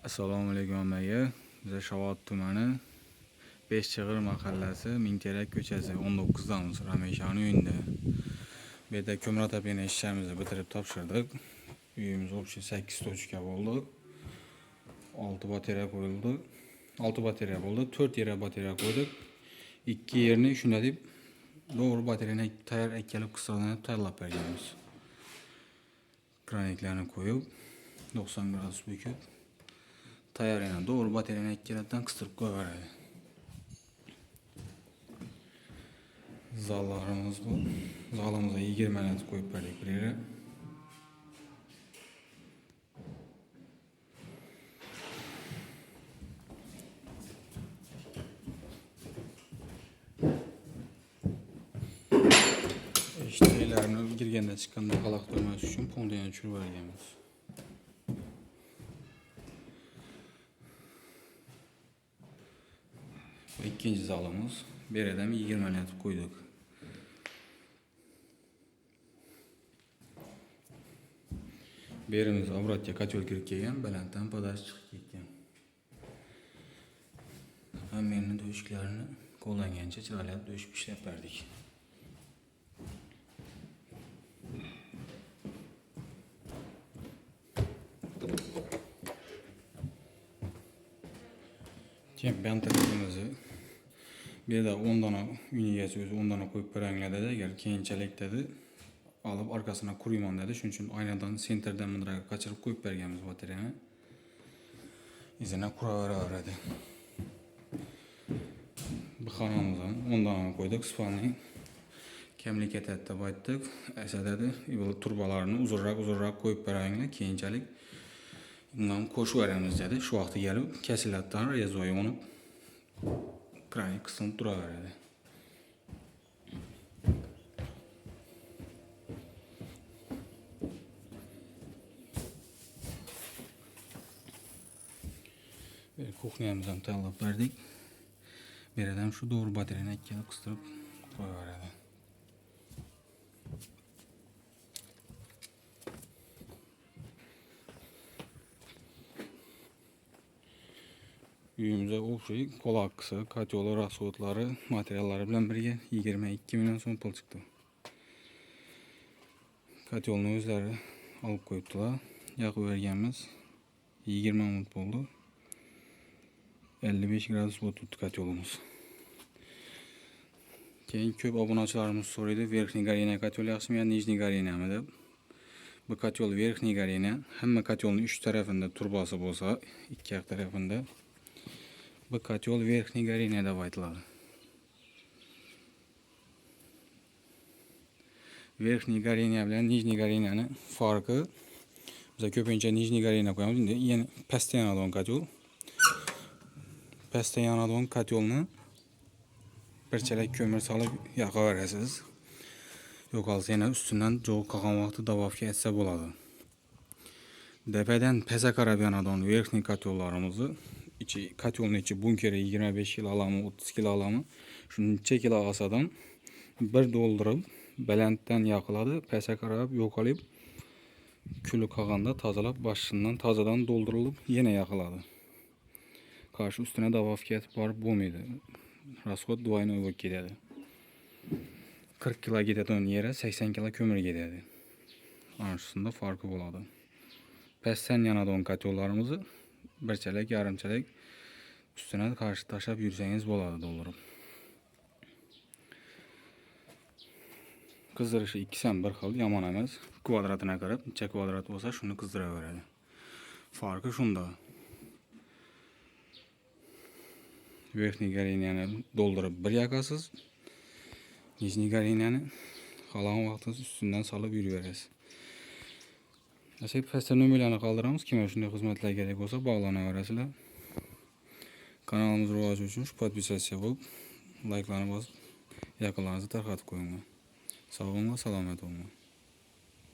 Assalomu alaykum hammaga. Biz Shovot tumani 5Chig'ir mahallasi Mingterak ko'chasi 19damiz. Rameshani uyida. Bu yerda ko'mratapini ishlarimizni bitirib topshirdik. Uyimiz общий 8 tochka bo'ldi. 6 batarya qo'yildi. 6 batarya bo'ldi. 4 yera batarya qo'ydik. 2 yerni shunda deb to'g'ri batariyani tayyor akkalib qisqalanib tayyorlab berganmiz. Kraniklarni qo'yib 90 gradus bükib tayyor yana doğru batariyani ikkilatdan qistirib qo'yaveradi. Zallarimiz bu. Zalimizga 20 minut qo'yib berdik bir yere. İştelarni girganda chiqqanda qaloq qo'ymas uchun pondani tushirib berganmiz. İkinci zalımız. Bir adam 20 minut koyduk. Berimiz obratga kotol kirib kelgan, balanddan podash chiqib ketgan. Hammaning döşklarini qo'llangancha chiroyli döşib ishlab berdik. Çempiyon tarafımızı bir de 10 dana üniyesi özü 10 dana koyup beranglar dedi. Eğer keyinchalik dedi alıp arkasına kuruyman dedi. Şunun için aynadan senterden mındıraga kaçırıp koyup berganmiz batariyani. İzine kuraveradi. Bu xonamizdan 10 dana koyduk. Spalni kemlik etdi baytdik. Esa dedi, bu turbalarını uzunroq koyup beranglar keyinchalik bundan qo'shiveramiz dedi. Shu vaqtda kelib kesiladidan rezoyi unib kranik qisib turaveradi. Bir kuxniyamizdan tayyorlab berdik. Bir adam shu doğru batariyani ikkalab qistirib qo'yaveradi. Uyumuza o'xshay qolaqisi, kotyolu, rasvodlari, materiallari bilan birga 22 million so'm pul chiqdi. Kotyolni o'zlari olib qo'yibdilar. Yoqib berganmiz. 20 minut bo'ldi. 55 gradus o'tdi kotyolimiz. Keyin ko'p obunachilarimiz so'raydi, verxniy gareniya kotyol yaxshimi yo nijniy gareniyami deb. Bu kotyol verxniy gareniya. Hamma kotyolning 3 tarafında turbasi bo'lsa, ikki yoq tarafında bu kotyol verxniy gareniya deb aytiladi. Verxniy gareniya bilan nijniy gareniyani farqi biz ko'pincha nijniy gareniya qo'yamiz. Endi yana pastda yanadigan kotyol. Pastda yanadigan kotyolni bir chelak ko'mir solib yoqaverasiz. Yo'qolsa yana ustidan jo'q qolgan vaqtda davofga etsa bo'ladi. Tepadan pastga qarab yanadigan verxniy kotyollarimizni kotyolni içi bunkeri 25 kilo alami, 30 kilo alami. Shuncha kilo olsadan bir doldurib, balanddan yoqiladi, pastga qarab yo'qolib, kuli qolganda tozalab, boshdan tozadan doldurilib, yana yoqiladi. Qarshi ustuna davofga etib borib bo'lmaydi. Расход двойной bo'lib ketadi. 40 kilo ketadigan yere 80 kilo ko'mir ketadi. Ana shunda farqi bo'ladi. Pastdan yanadigan kotyollarimizni bir chelak, yarim chelak üstüne karşı taşlab yursangiz bo'ladi doldurib. Qizdirishi ikkisidan bir xil, yomon emas. Kvadratına qarab, necha kvadrat bo'lsa, shuni qizdiraveradi. Farqi shunda. Verxniy gareniyani doldurib bir yoqasiz. Nijniy gareniyani xohlagan vaqtingiz ustidan solib yuraverasiz. Nasib pastda nomerlarni qoldiramiz. Kimga shunday xizmatlar kerak bo'lsa, bog'lanaverasizlar. Kanalimiz rivoji uchun podpisatsiya bo'lib, layklarni bosib, yaqinlaringizni tarqatib qo'yinglar. Sog' bo'linglar, salomat bo'linglar.